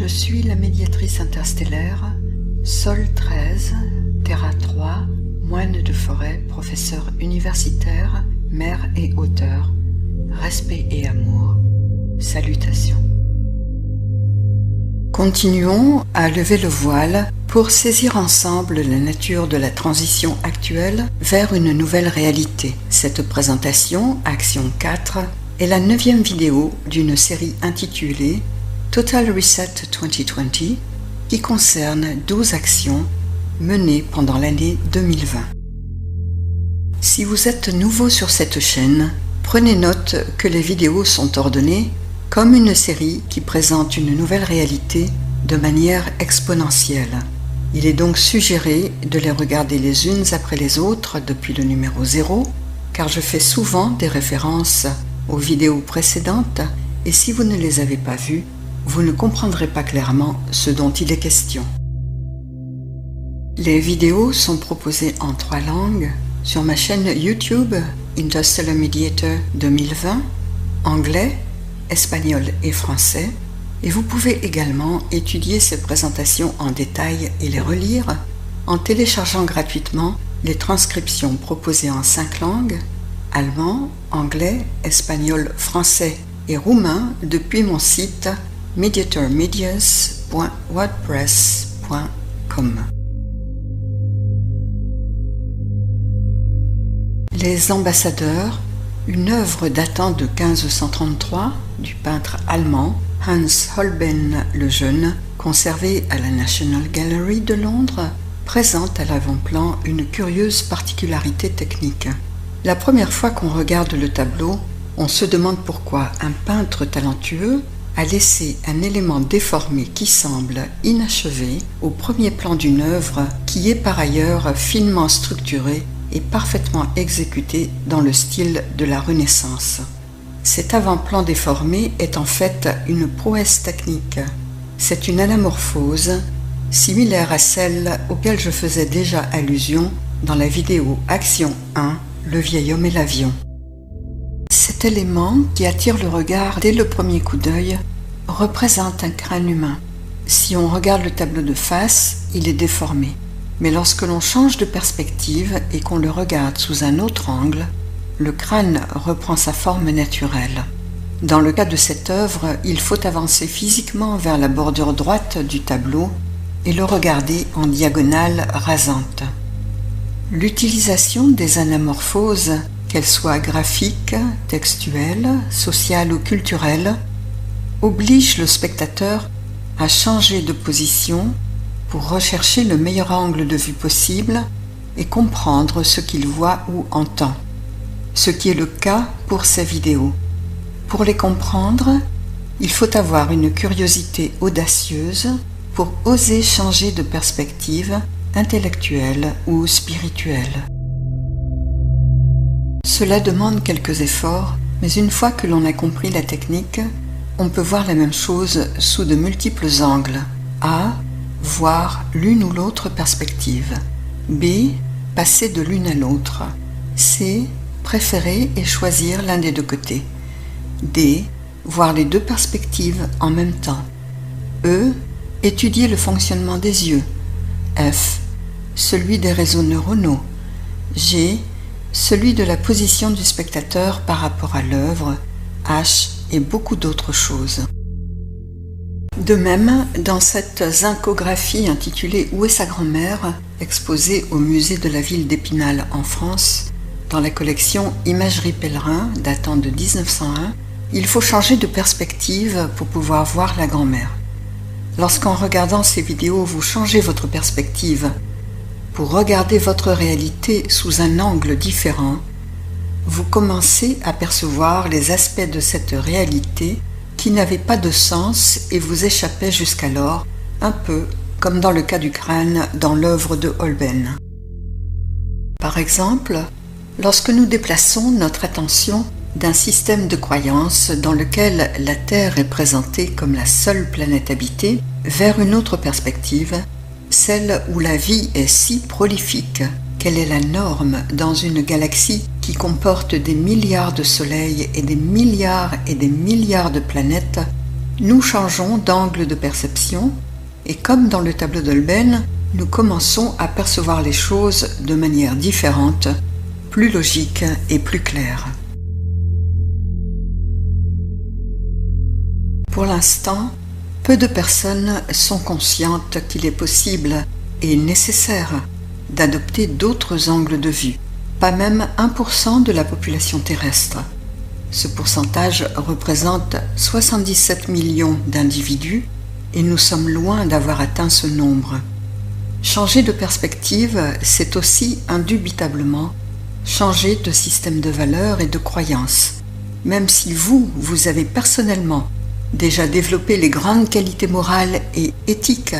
Je suis la médiatrice interstellaire, Sol 13, Terra 3, moine de forêt, professeur universitaire, mère et auteur. Respect et amour. Salutations. Continuons à lever le voile pour saisir ensemble la nature de la transition actuelle vers une nouvelle réalité. Cette présentation, Action 4, est la 9e vidéo d'une série intitulée Total Reset 2020 qui concerne 12 actions menées pendant l'année 2020. Si vous êtes nouveau sur cette chaîne, prenez note que les vidéos sont ordonnées comme une série qui présente une nouvelle réalité de manière exponentielle. Il est donc suggéré de les regarder les unes après les autres depuis le numéro 0, car je fais souvent des références aux vidéos précédentes et si vous ne les avez pas vues, vous ne comprendrez pas clairement ce dont il est question. Les vidéos sont proposées en 3 langues sur ma chaîne YouTube Interstellar Mediator 2020, anglais, espagnol et français, et vous pouvez également étudier ces présentations en détail et les relire en téléchargeant gratuitement les transcriptions proposées en 5 langues, allemand, anglais, espagnol, français et roumain depuis mon site mediatormedias.wordpress.com. Les ambassadeurs, une œuvre datant de 1533 du peintre allemand Hans Holbein le Jeune, conservée à la National Gallery de Londres, présente à l'avant-plan une curieuse particularité technique. La première fois qu'on regarde le tableau, on se demande pourquoi un peintre talentueux a laissé un élément déformé qui semble inachevé au premier plan d'une œuvre qui est par ailleurs finement structurée et parfaitement exécuté dans le style de la Renaissance. Cet avant-plan déformé est en fait une prouesse technique. C'est une anamorphose, similaire à celle auquel je faisais déjà allusion dans la vidéo Action 1, le vieil homme et l'avion. Cet élément, qui attire le regard dès le premier coup d'œil, représente un crâne humain. Si on regarde le tableau de face, il est déformé. Mais lorsque l'on change de perspective et qu'on le regarde sous un autre angle, le crâne reprend sa forme naturelle. Dans le cas de cette œuvre, il faut avancer physiquement vers la bordure droite du tableau et le regarder en diagonale rasante. L'utilisation des anamorphoses, qu'elles soient graphiques, textuelles, sociales ou culturelles, oblige le spectateur à changer de position pour rechercher le meilleur angle de vue possible et comprendre ce qu'il voit ou entend, ce qui est le cas pour ces vidéos. Pour les comprendre, il faut avoir une curiosité audacieuse pour oser changer de perspective intellectuelle ou spirituelle. Cela demande quelques efforts, mais une fois que l'on a compris la technique, on peut voir la même chose sous de multiples angles. A. Voir l'une ou l'autre perspective. B. Passer de l'une à l'autre. C. Préférer et choisir l'un des deux côtés. D. Voir les deux perspectives en même temps. E. Étudier le fonctionnement des yeux. F. Celui des réseaux neuronaux. G. Celui de la position du spectateur par rapport à l'œuvre. H. Et beaucoup d'autres choses. De même, dans cette zincographie intitulée « Où est sa grand-mère ?», exposée au musée de la ville d'Épinal en France, dans la collection Imagerie Pèlerin datant de 1901, il faut changer de perspective pour pouvoir voir la grand-mère. Lorsqu'en regardant ces vidéos, vous changez votre perspective pour regarder votre réalité sous un angle différent, vous commencez à percevoir les aspects de cette réalité qui n'avaient pas de sens et vous échappaient jusqu'alors, un peu comme dans le cas du crâne dans l'œuvre de Holbein. Par exemple, lorsque nous déplaçons notre attention d'un système de croyances dans lequel la Terre est présentée comme la seule planète habitée vers une autre perspective, celle où la vie est si prolifique qu'elle est la norme dans une galaxie qui comporte des milliards de soleils et des milliards de planètes nous changeons d'angle de perception et comme dans le tableau d'Holben, nous commençons à percevoir les choses de manière différente, plus logique et plus claire. Pour l'instant, peu de personnes sont conscientes qu'il est possible et nécessaire d'adopter d'autres angles de vue, pas même 1% de la population terrestre. Ce pourcentage représente 77 millions d'individus et nous sommes loin d'avoir atteint ce nombre. Changer de perspective, c'est aussi indubitablement changer de système de valeurs et de croyances. Même si vous avez personnellement déjà développé les grandes qualités morales et éthiques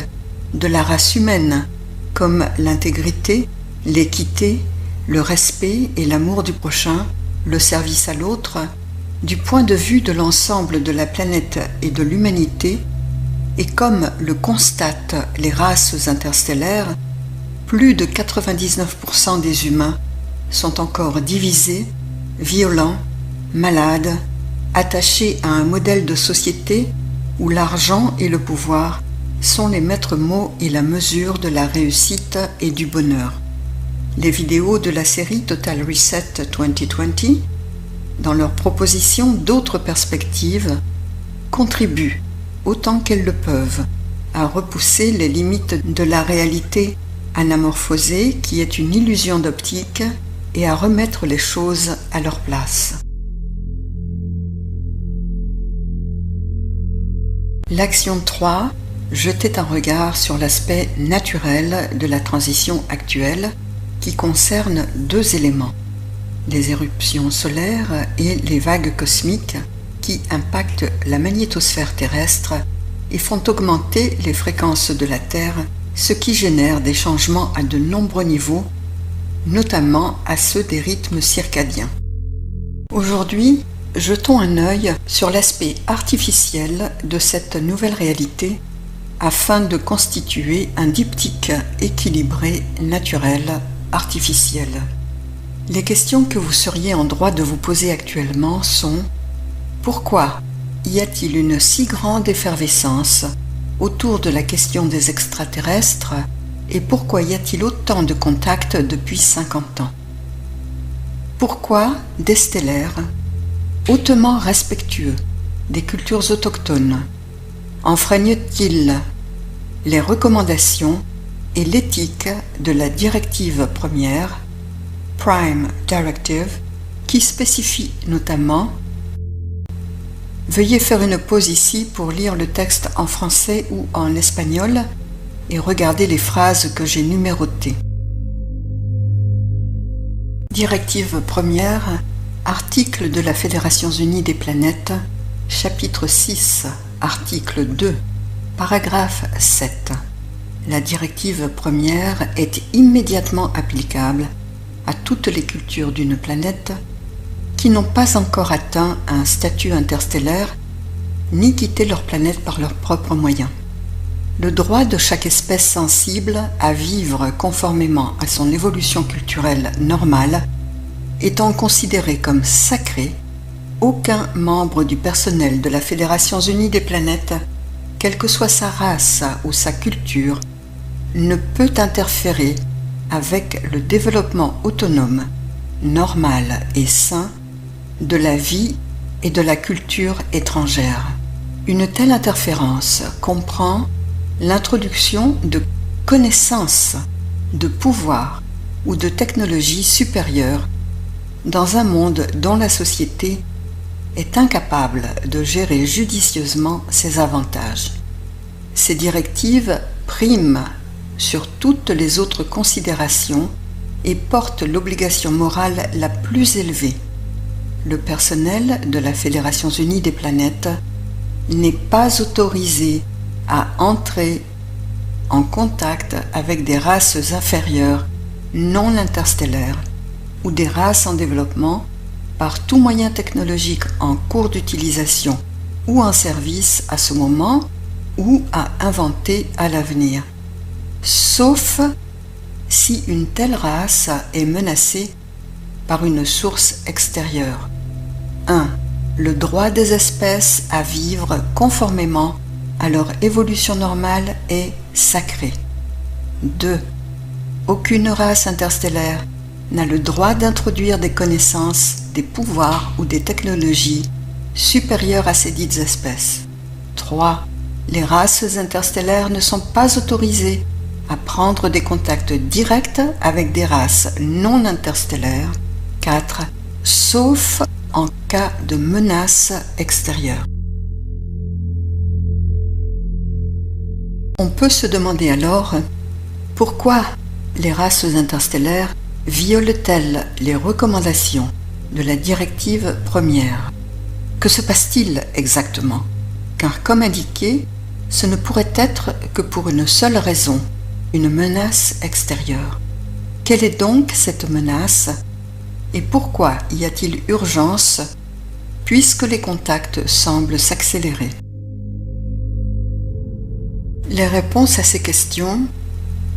de la race humaine, comme l'intégrité, l'équité, le respect et l'amour du prochain, le service à l'autre, du point de vue de l'ensemble de la planète et de l'humanité, et comme le constatent les races interstellaires, plus de 99% des humains sont encore divisés, violents, malades, attachés à un modèle de société où l'argent et le pouvoir sont les maîtres mots et la mesure de la réussite et du bonheur. Les vidéos de la série Total Reset 2020, dans leur proposition d'autres perspectives, contribuent, autant qu'elles le peuvent, à repousser les limites de la réalité anamorphosée qui est une illusion d'optique et à remettre les choses à leur place. L'action 3 jetait un regard sur l'aspect naturel de la transition actuelle qui concerne deux éléments, les éruptions solaires et les vagues cosmiques qui impactent la magnétosphère terrestre et font augmenter les fréquences de la Terre, ce qui génère des changements à de nombreux niveaux, notamment à ceux des rythmes circadiens. Aujourd'hui, jetons un œil sur l'aspect artificiel de cette nouvelle réalité afin de constituer un diptyque équilibré, naturel, artificiel. Les questions que vous seriez en droit de vous poser actuellement sont: pourquoi y a-t-il une si grande effervescence autour de la question des extraterrestres et pourquoi y a-t-il autant de contacts depuis 50 ans? Pourquoi des stellaires hautement respectueux des cultures autochtones enfreignent-ils les recommandations et l'éthique de la directive première, Prime Directive, qui spécifie notamment: veuillez faire une pause ici pour lire le texte en français ou en espagnol et regarder les phrases que j'ai numérotées. Directive première, article de la Fédération unie des planètes, chapitre 6, article 2, paragraphe 7. La directive première est immédiatement applicable à toutes les cultures d'une planète qui n'ont pas encore atteint un statut interstellaire ni quitté leur planète par leurs propres moyens. Le droit de chaque espèce sensible à vivre conformément à son évolution culturelle normale étant considéré comme sacré, aucun membre du personnel de la Fédération unie des planètes, quelle que soit sa race ou sa culture, ne peut interférer avec le développement autonome, normal et sain de la vie et de la culture étrangère. Une telle interférence comprend l'introduction de connaissances, de pouvoirs ou de technologies supérieures dans un monde dont la société est incapable de gérer judicieusement ses avantages. Ces directives priment sur toutes les autres considérations et portent l'obligation morale la plus élevée. Le personnel de la Fédération unie des planètes n'est pas autorisé à entrer en contact avec des races inférieures non interstellaires ou des races en développement par tout moyen technologique en cours d'utilisation ou en service à ce moment ou à inventer à l'avenir, sauf si une telle race est menacée par une source extérieure. 1. le droit des espèces à vivre conformément à leur évolution normale est sacré. 2. Aucune race interstellaire n'a le droit d'introduire des connaissances, des pouvoirs ou des technologies supérieures à ces dites espèces. 3. Les races interstellaires ne sont pas autorisées à prendre des contacts directs avec des races non interstellaires. 4. Sauf en cas de menace extérieure. On peut se demander alors pourquoi les races interstellaires violent-elles les recommandations de la directive première? Que se passe-t-il exactement? Car comme indiqué, ce ne pourrait être que pour une seule raison, une menace extérieure. Quelle est donc cette menace et pourquoi y a-t-il urgence puisque les contacts semblent s'accélérer? Les réponses à ces questions,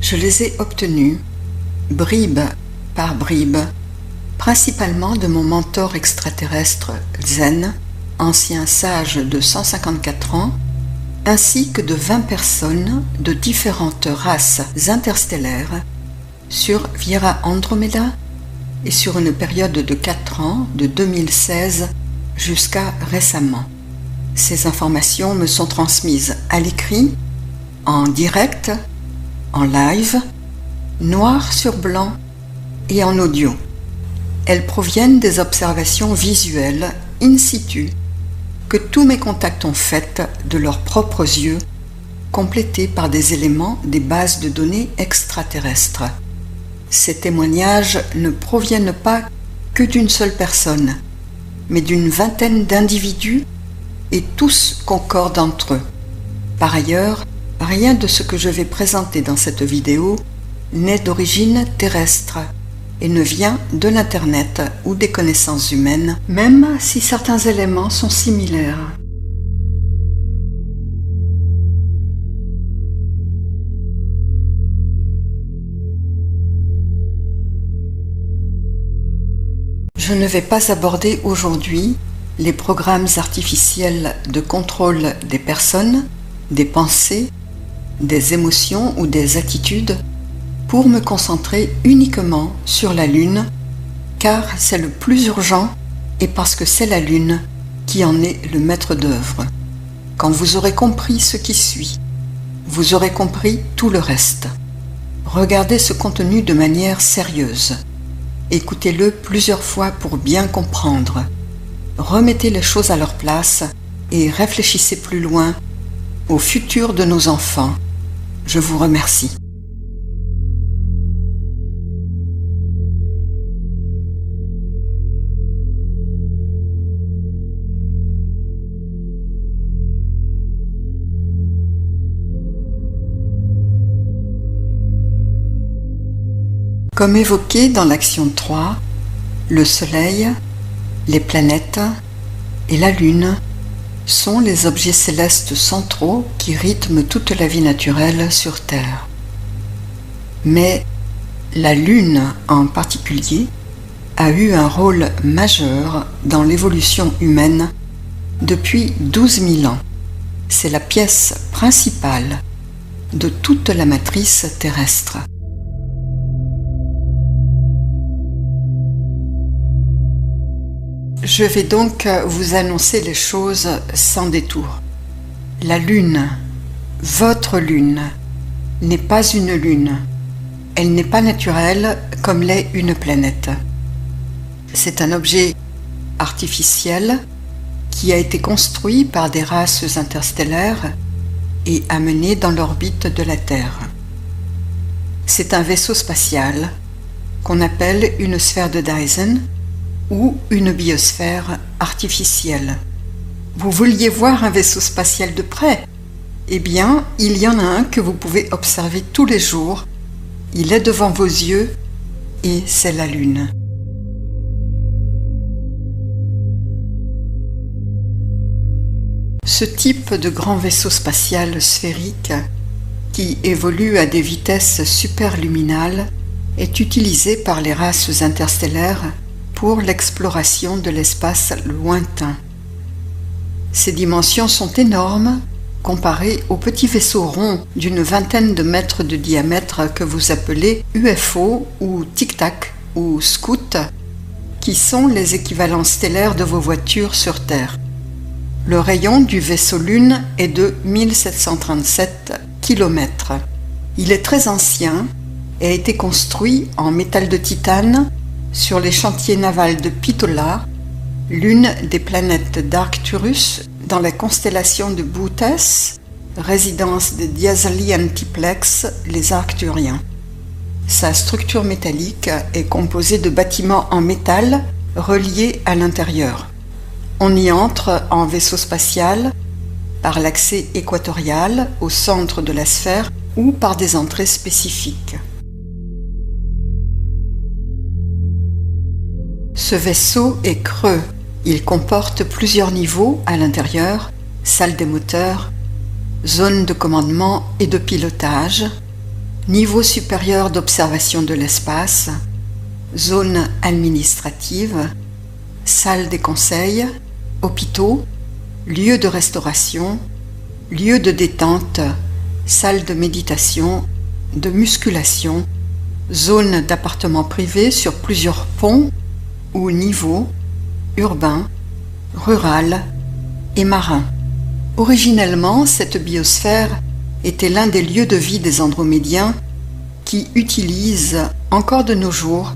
je les ai obtenues, bribe par bribe, principalement de mon mentor extraterrestre Zen, ancien sage de 154 ans, ainsi que de 20 personnes de différentes races interstellaires sur Vira Andromeda et sur une période de 4 ans, de 2016 jusqu'à récemment. Ces informations me sont transmises à l'écrit, en direct, en live, noir sur blanc et en audio. Elles proviennent des observations visuelles in situ que tous mes contacts ont faites de leurs propres yeux, complétés par des éléments des bases de données extraterrestres. Ces témoignages ne proviennent pas que d'une seule personne, mais d'une vingtaine d'individus et tous concordent entre eux. Par ailleurs, rien de ce que je vais présenter dans cette vidéo n'est d'origine terrestre et ne vient de l'Internet ou des connaissances humaines, même si certains éléments sont similaires. Je ne vais pas aborder aujourd'hui les programmes artificiels de contrôle des personnes, des pensées, des émotions ou des attitudes pour me concentrer uniquement sur la Lune, car c'est le plus urgent et parce que c'est la Lune qui en est le maître d'œuvre. Quand vous aurez compris ce qui suit, vous aurez compris tout le reste. Regardez ce contenu de manière sérieuse. Écoutez-le plusieurs fois pour bien comprendre. Remettez les choses à leur place et réfléchissez plus loin au futur de nos enfants. Je vous remercie. Comme évoqué dans l'action 3, le Soleil, les planètes et la Lune sont les objets célestes centraux qui rythment toute la vie naturelle sur Terre. Mais la Lune en particulier a eu un rôle majeur dans l'évolution humaine depuis 12 000 ans. C'est la pièce principale de toute la matrice terrestre. Je vais donc vous annoncer les choses sans détour. La Lune, votre Lune, n'est pas une Lune. Elle n'est pas naturelle comme l'est une planète. C'est un objet artificiel qui a été construit par des races interstellaires et amené dans l'orbite de la Terre. C'est un vaisseau spatial qu'on appelle une sphère de Dyson ou une biosphère artificielle. Vous vouliez voir un vaisseau spatial de près? Eh bien, il y en a un que vous pouvez observer tous les jours. Il est devant vos yeux et c'est la Lune. Ce type de grand vaisseau spatial sphérique qui évolue à des vitesses superluminales est utilisé par les races interstellaires pour l'exploration de l'espace lointain. Ses dimensions sont énormes comparées au petit vaisseau rond d'une vingtaine de mètres de diamètre que vous appelez UFO ou Tic Tac ou Scout, qui sont les équivalents stellaires de vos voitures sur Terre. Le rayon du vaisseau Lune est de 1737 km. Il est très ancien et a été construit en métal de titane sur les chantiers navals de Pitola, l'une des planètes d'Arcturus dans la constellation de Boötes, résidence des Diazalia Antiplex, les Arcturiens. Sa structure métallique est composée de bâtiments en métal reliés à l'intérieur. On y entre en vaisseau spatial par l'accès équatorial au centre de la sphère ou par des entrées spécifiques. Ce vaisseau est creux. Il comporte plusieurs niveaux à l'intérieur, salle des moteurs, zone de commandement et de pilotage, niveau supérieur d'observation de l'espace, zone administrative, salle des conseils, hôpitaux, lieux de restauration, lieux de détente, salle de méditation, de musculation, zone d'appartements privés sur plusieurs ponts ou niveaux, urbain, rural et marin. Originellement, cette biosphère était l'un des lieux de vie des Andromédiens qui utilisent encore de nos jours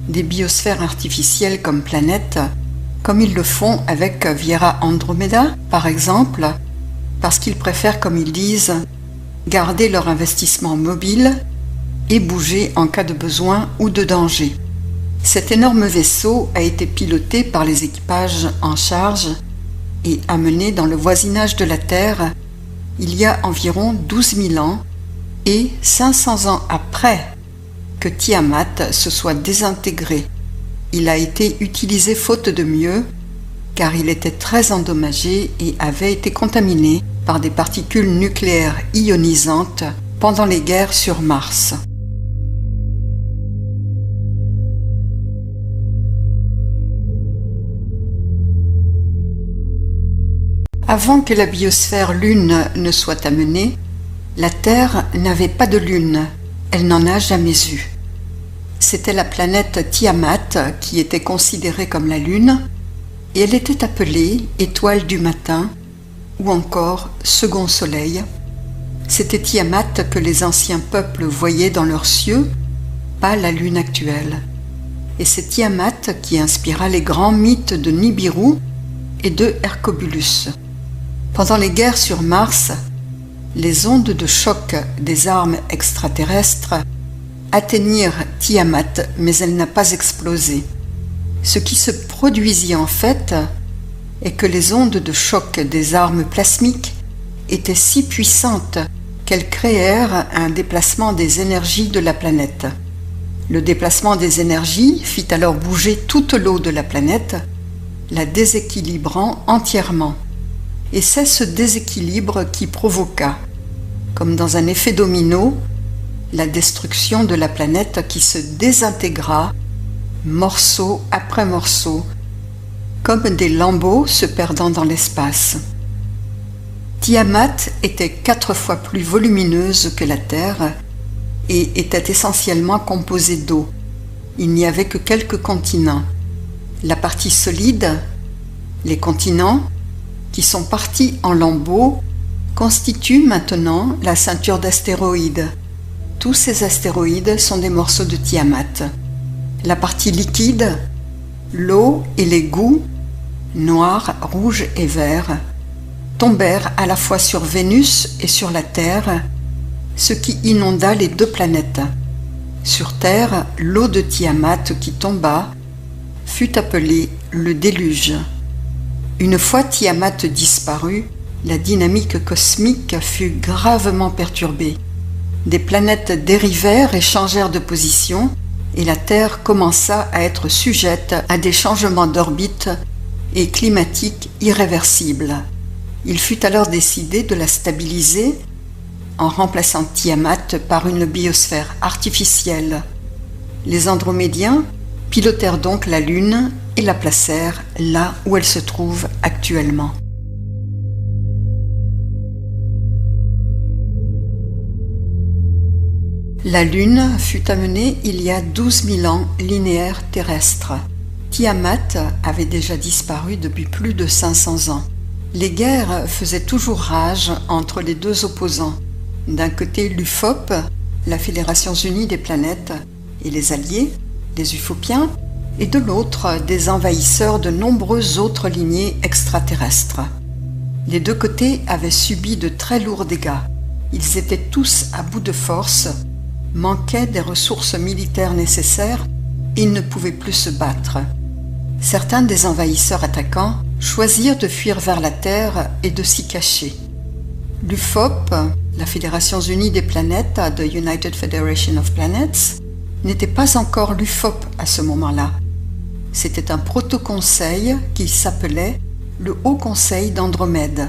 des biosphères artificielles comme planètes, comme ils le font avec Viera Andromeda, par exemple, parce qu'ils préfèrent, comme ils disent, garder leur investissement mobile et bouger en cas de besoin ou de danger. Cet énorme vaisseau a été piloté par les équipages en charge et amené dans le voisinage de la Terre il y a environ 12 000 ans et 500 ans après que Tiamat se soit désintégré. Il a été utilisé faute de mieux car il était très endommagé et avait été contaminé par des particules nucléaires ionisantes pendant les guerres sur Mars. Avant que la biosphère Lune ne soit amenée, la Terre n'avait pas de Lune, elle n'en a jamais eu. C'était la planète Tiamat qui était considérée comme la Lune, et elle était appelée étoile du matin ou encore second soleil. C'était Tiamat que les anciens peuples voyaient dans leurs cieux, pas la Lune actuelle. Et c'est Tiamat qui inspira les grands mythes de Nibiru et de Hercobulus. Pendant les guerres sur Mars, les ondes de choc des armes extraterrestres atteignirent Tiamat, mais elle n'a pas explosé. Ce qui se produisit en fait est que les ondes de choc des armes plasmiques étaient si puissantes qu'elles créèrent un déplacement des énergies de la planète. Le déplacement des énergies fit alors bouger toute l'eau de la planète, la déséquilibrant entièrement. Et c'est ce déséquilibre qui provoqua, comme dans un effet domino, la destruction de la planète qui se désintégra, morceau après morceau, comme des lambeaux se perdant dans l'espace. Tiamat était 4 fois plus volumineuse que la Terre et était essentiellement composée d'eau. Il n'y avait que quelques continents. La partie solide, les continents, qui sont partis en lambeaux, constituent maintenant la ceinture d'astéroïdes. Tous ces astéroïdes sont des morceaux de Tiamat. La partie liquide, l'eau et les goûts, noirs, rouges et verts, tombèrent à la fois sur Vénus et sur la Terre, ce qui inonda les deux planètes. Sur Terre, l'eau de Tiamat qui tomba fut appelée le déluge. Une fois Tiamat disparue, la dynamique cosmique fut gravement perturbée. Des planètes dérivèrent et changèrent de position, et la Terre commença à être sujette à des changements d'orbite et climatiques irréversibles. Il fut alors décidé de la stabiliser en remplaçant Tiamat par une biosphère artificielle. Les Andromédiens pilotèrent donc la Lune et la placèrent là où elle se trouve actuellement. La Lune fut amenée il y a 12 000 ans linéaires terrestres. Tiamat avait déjà disparu depuis plus de 500 ans. Les guerres faisaient toujours rage entre les deux opposants. D'un côté l'UFOP, la Fédération unie des planètes, et les alliés, les Ufopiens, et de l'autre des envahisseurs de nombreuses autres lignées extraterrestres. Les deux côtés avaient subi de très lourds dégâts. Ils étaient tous à bout de force, manquaient des ressources militaires nécessaires et ne pouvaient plus se battre. Certains des envahisseurs attaquants choisirent de fuir vers la Terre et de s'y cacher. L'UFOP, la Fédération unie des planètes, The United Federation of Planets, n'était pas encore l'UFOP à ce moment-là. C'était un proto-conseil qui s'appelait le Haut Conseil d'Andromède,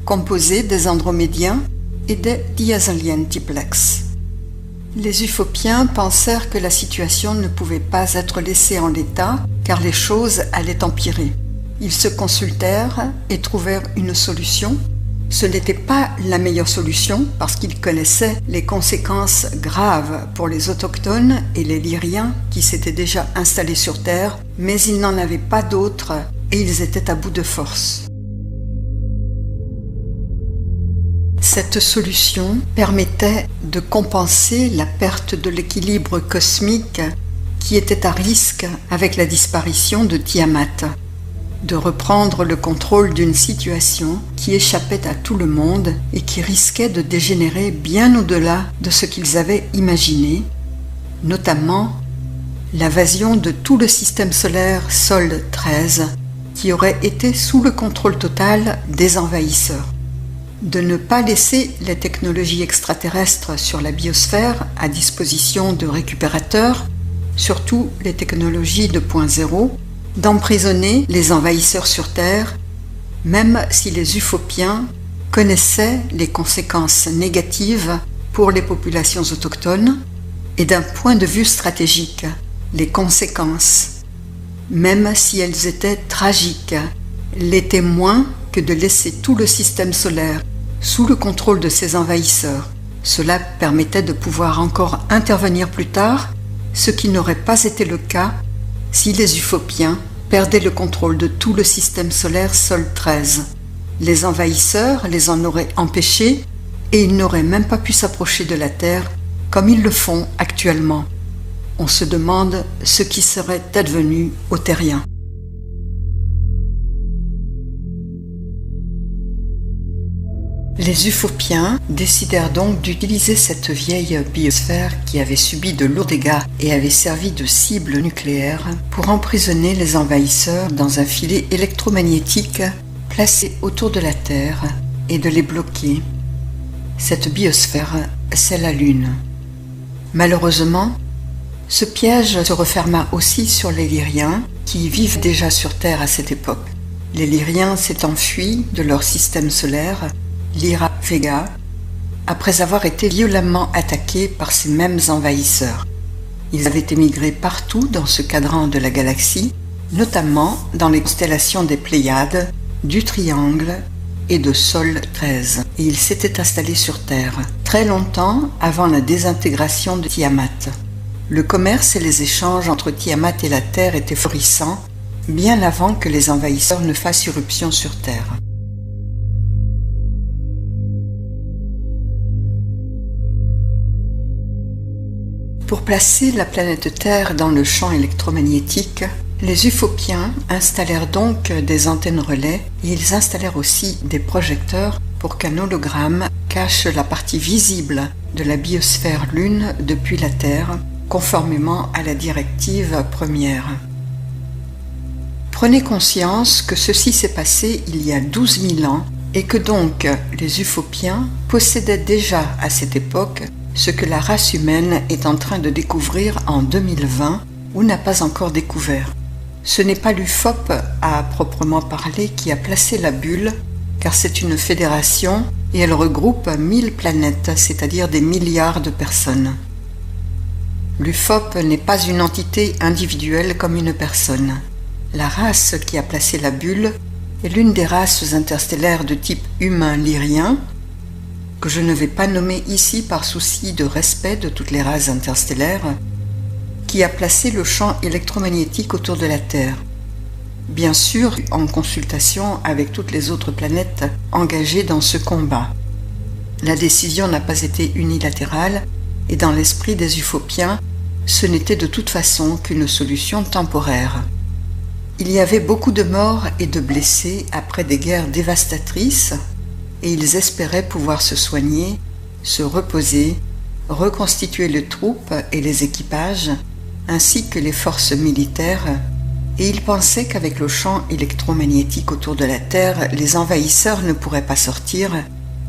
composé des Andromédiens et des Diazolian-Tiplex. Les Ufopiens pensèrent que la situation ne pouvait pas être laissée en l'état car les choses allaient empirer. Ils se consultèrent et trouvèrent une solution. Ce n'était pas la meilleure solution parce qu'ils connaissaient les conséquences graves pour les autochtones et les Lyriens qui s'étaient déjà installés sur Terre, mais ils n'en avaient pas d'autres et ils étaient à bout de force. Cette solution permettait de compenser la perte de l'équilibre cosmique qui était à risque avec la disparition de Tiamat, de reprendre le contrôle d'une situation qui échappait à tout le monde et qui risquait de dégénérer bien au-delà de ce qu'ils avaient imaginé, notamment l'invasion de tout le système solaire Sol 13 qui aurait été sous le contrôle total des envahisseurs. De ne pas laisser les technologies extraterrestres sur la biosphère à disposition de récupérateurs, surtout les technologies de point zéro, d'emprisonner les envahisseurs sur Terre, même si les Ufopiens connaissaient les conséquences négatives pour les populations autochtones, et d'un point de vue stratégique, les conséquences, même si elles étaient tragiques, l'étaient moins que de laisser tout le système solaire sous le contrôle de ces envahisseurs. Cela permettait de pouvoir encore intervenir plus tard, ce qui n'aurait pas été le cas si les Ufopiens perdaient le contrôle de tout le système solaire Sol 13. Les envahisseurs les en auraient empêchés et ils n'auraient même pas pu s'approcher de la Terre comme ils le font actuellement. On se demande ce qui serait advenu aux Terriens. Les Ufopiens décidèrent donc d'utiliser cette vieille biosphère qui avait subi de lourds dégâts et avait servi de cible nucléaire pour emprisonner les envahisseurs dans un filet électromagnétique placé autour de la Terre et de les bloquer. Cette biosphère, c'est la Lune. Malheureusement, ce piège se referma aussi sur les Lyriens qui vivent déjà sur Terre à cette époque. Les Lyriens s'étant enfuis de leur système solaire, Lyra Vega, après avoir été violemment attaqués par ces mêmes envahisseurs. Ils avaient émigré partout dans ce cadran de la galaxie, notamment dans les constellations des Pléiades, du Triangle et de Sol 13, et ils s'étaient installés sur Terre, très longtemps avant la désintégration de Tiamat. Le commerce et les échanges entre Tiamat et la Terre étaient florissants, bien avant que les envahisseurs ne fassent irruption sur Terre. Pour placer la planète Terre dans le champ électromagnétique, les Ufopiens installèrent donc des antennes relais et ils installèrent aussi des projecteurs pour qu'un hologramme cache la partie visible de la biosphère Lune depuis la Terre, conformément à la directive première. Prenez conscience que ceci s'est passé il y a 12 000 ans et que donc les Ufopiens possédaient déjà à cette époque ce que la race humaine est en train de découvrir en 2020 ou n'a pas encore découvert. Ce n'est pas l'UFOP à proprement parler qui a placé la bulle, car c'est une fédération et elle regroupe 1000 planètes, c'est-à-dire des milliards de personnes. L'UFOP n'est pas une entité individuelle comme une personne. La race qui a placé la bulle est l'une des races interstellaires de type humain lyrien, que je ne vais pas nommer ici par souci de respect de toutes les races interstellaires, qui a placé le champ électromagnétique autour de la Terre. Bien sûr, en consultation avec toutes les autres planètes engagées dans ce combat. La décision n'a pas été unilatérale et dans l'esprit des Ufopiens, ce n'était de toute façon qu'une solution temporaire. Il y avait beaucoup de morts et de blessés après des guerres dévastatrices et ils espéraient pouvoir se soigner, se reposer, reconstituer les troupes et les équipages, ainsi que les forces militaires, et ils pensaient qu'avec le champ électromagnétique autour de la Terre, les envahisseurs ne pourraient pas sortir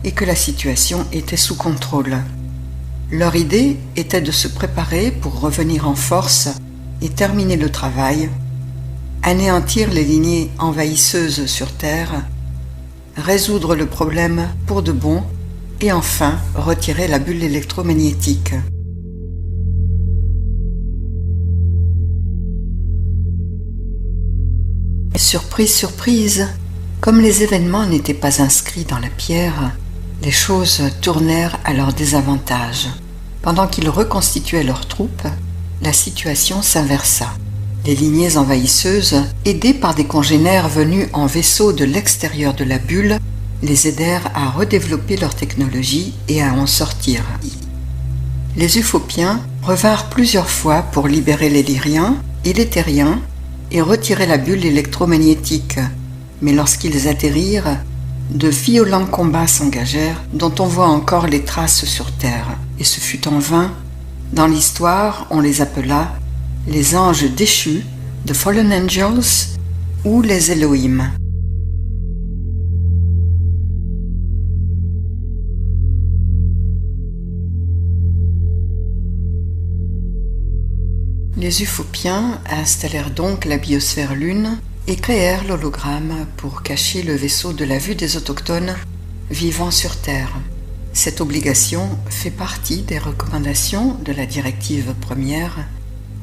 et que la situation était sous contrôle. Leur idée était de se préparer pour revenir en force et terminer le travail, anéantir les lignées envahisseuses sur Terre, résoudre le problème pour de bon et enfin retirer la bulle électromagnétique. Surprise, surprise, comme les événements n'étaient pas inscrits dans la pierre, les choses tournèrent à leur désavantage. Pendant qu'ils reconstituaient leurs troupes, la situation s'inversa. Les lignées envahisseuses, aidées par des congénères venus en vaisseau de l'extérieur de la bulle, les aidèrent à redévelopper leur technologie et à en sortir. Les Ufopiens revinrent plusieurs fois pour libérer les Lyriens et les Terriens et retirer la bulle électromagnétique. Mais lorsqu'ils atterrirent, de violents combats s'engagèrent dont on voit encore les traces sur Terre. Et ce fut en vain. Dans l'histoire, on les appela les anges déchus, the Fallen Angels, ou les Elohim. Les Ufopiens installèrent donc la biosphère lune et créèrent l'hologramme pour cacher le vaisseau de la vue des autochtones vivant sur Terre. Cette obligation fait partie des recommandations de la directive première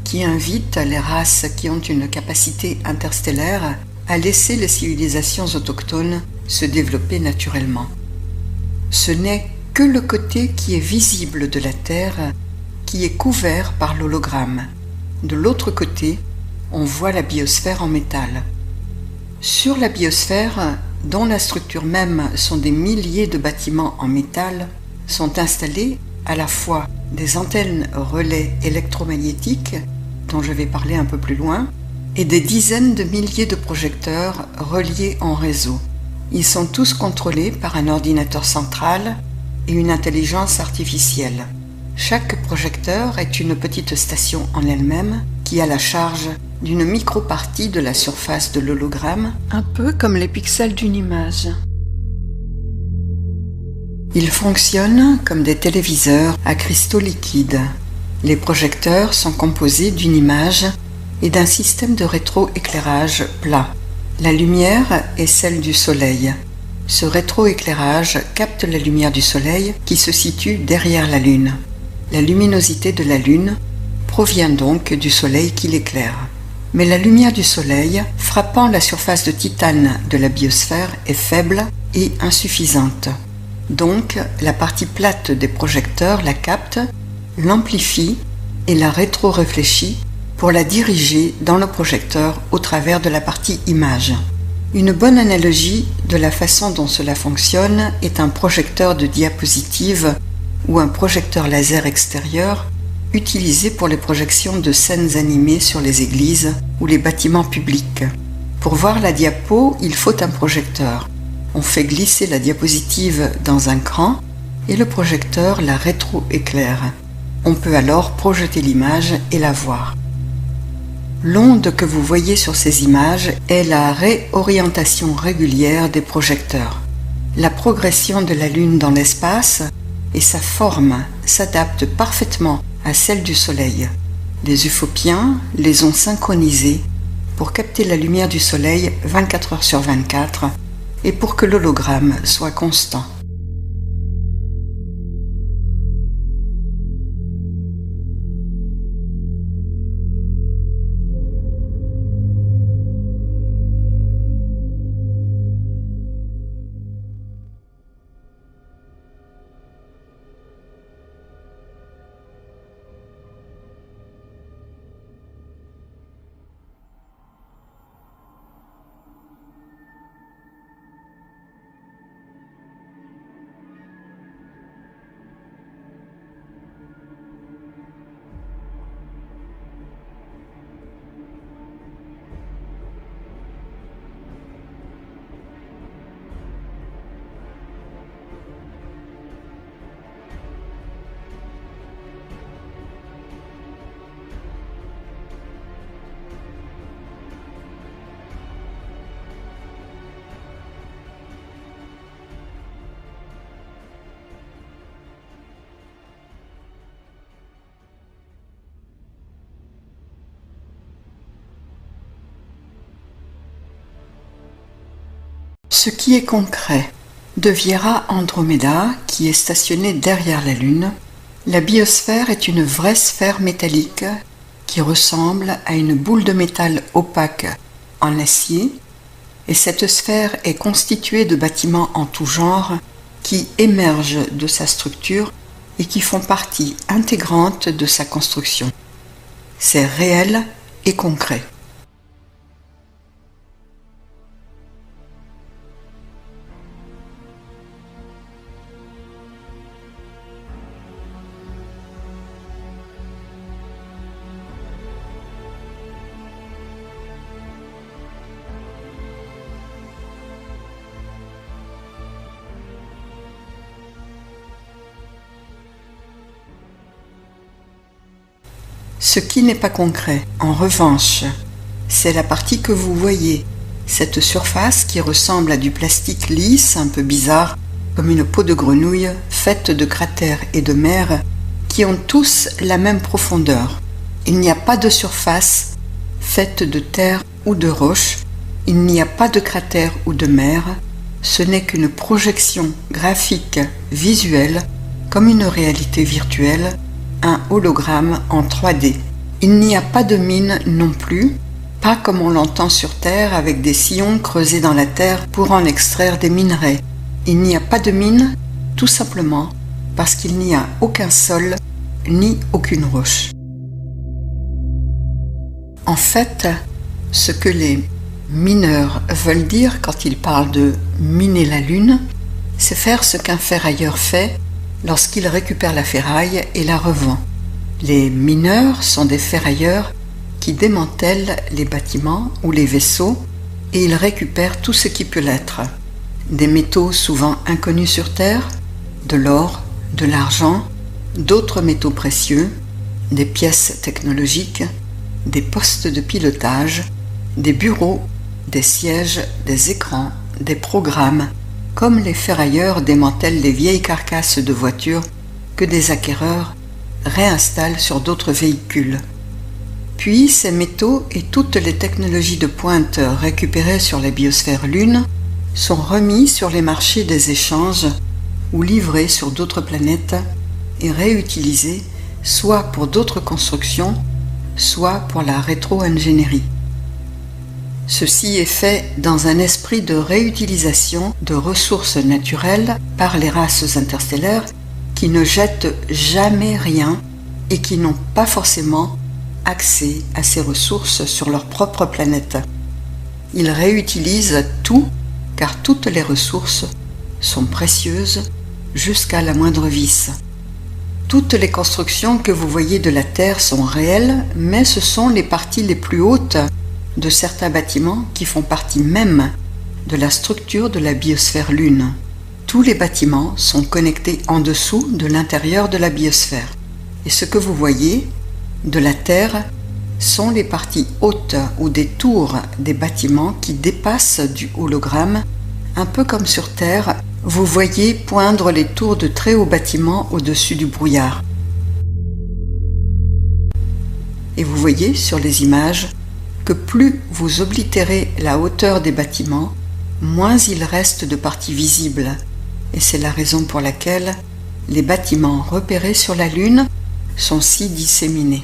qui invite les races qui ont une capacité interstellaire à laisser les civilisations autochtones se développer naturellement. Ce n'est que le côté qui est visible de la Terre qui est couvert par l'hologramme. De l'autre côté, on voit la biosphère en métal. Sur la biosphère, dont la structure même sont des milliers de bâtiments en métal, sont installés à la fois des antennes relais électromagnétiques, dont je vais parler un peu plus loin, et des dizaines de milliers de projecteurs reliés en réseau. Ils sont tous contrôlés par un ordinateur central et une intelligence artificielle. Chaque projecteur est une petite station en elle-même qui a la charge d'une micro-partie de la surface de l'hologramme, un peu comme les pixels d'une image. Ils fonctionnent comme des téléviseurs à cristaux liquides. Les projecteurs sont composés d'une image et d'un système de rétroéclairage plat. La lumière est celle du soleil. Ce rétroéclairage capte la lumière du soleil qui se situe derrière la Lune. La luminosité de la Lune provient donc du soleil qui l'éclaire. Mais la lumière du soleil, frappant la surface de titane de la biosphère, est faible et insuffisante. Donc, la partie plate des projecteurs la capte, l'amplifie et la rétro-réfléchit pour la diriger dans le projecteur au travers de la partie image. Une bonne analogie de la façon dont cela fonctionne est un projecteur de diapositive ou un projecteur laser extérieur utilisé pour les projections de scènes animées sur les églises ou les bâtiments publics. Pour voir la diapo, il faut un projecteur. On fait glisser la diapositive dans un cran et le projecteur la rétroéclaire. On peut alors projeter l'image et la voir. L'onde que vous voyez sur ces images est la réorientation régulière des projecteurs. La progression de la Lune dans l'espace et sa forme s'adaptent parfaitement à celle du Soleil. Les Ufopiens les ont synchronisés pour capter la lumière du Soleil 24 heures sur 24 et pour que l'hologramme soit constant. Ce qui est concret. De Vieira Andromeda, qui est stationnée derrière la Lune, la biosphère est une vraie sphère métallique qui ressemble à une boule de métal opaque en acier, et cette sphère est constituée de bâtiments en tout genre qui émergent de sa structure et qui font partie intégrante de sa construction. C'est réel et concret. Ce qui n'est pas concret, en revanche, c'est la partie que vous voyez, cette surface qui ressemble à du plastique lisse, un peu bizarre, comme une peau de grenouille, faite de cratères et de mers qui ont tous la même profondeur. Il n'y a pas de surface faite de terre ou de roche, il n'y a pas de cratère ou de mer, ce n'est qu'une projection graphique visuelle, comme une réalité virtuelle, un hologramme en 3D. Il n'y a pas de mine non plus, pas comme on l'entend sur Terre avec des sillons creusés dans la terre pour en extraire des minerais. Il n'y a pas de mine tout simplement parce qu'il n'y a aucun sol ni aucune roche. En fait, ce que les mineurs veulent dire quand ils parlent de miner la Lune, c'est faire ce qu'un ferrailleur fait lorsqu'il récupère la ferraille et la revend. Les mineurs sont des ferrailleurs qui démantèlent les bâtiments ou les vaisseaux et ils récupèrent tout ce qui peut l'être. Des métaux souvent inconnus sur Terre, de l'or, de l'argent, d'autres métaux précieux, des pièces technologiques, des postes de pilotage, des bureaux, des sièges, des écrans, des programmes, comme les ferrailleurs démantèlent les vieilles carcasses de voitures que des acquéreurs réinstallent sur d'autres véhicules. Puis ces métaux et toutes les technologies de pointe récupérées sur la biosphère Lune sont remis sur les marchés des échanges ou livrés sur d'autres planètes et réutilisés soit pour d'autres constructions, soit pour la rétro-ingénierie. Ceci est fait dans un esprit de réutilisation de ressources naturelles par les races interstellaires qui ne jettent jamais rien et qui n'ont pas forcément accès à ces ressources sur leur propre planète. Ils réutilisent tout car toutes les ressources sont précieuses jusqu'à la moindre vis. Toutes les constructions que vous voyez de la Terre sont réelles, mais ce sont les parties les plus hautes de certains bâtiments qui font partie même de la structure de la biosphère Lune. Tous les bâtiments sont connectés en dessous de l'intérieur de la biosphère. Et ce que vous voyez de la Terre sont les parties hautes ou des tours des bâtiments qui dépassent du hologramme, un peu comme sur Terre, vous voyez poindre les tours de très hauts bâtiments au-dessus du brouillard. Et vous voyez sur les images que plus vous oblitérez la hauteur des bâtiments, moins il reste de parties visibles. Et c'est la raison pour laquelle les bâtiments repérés sur la Lune sont si disséminés.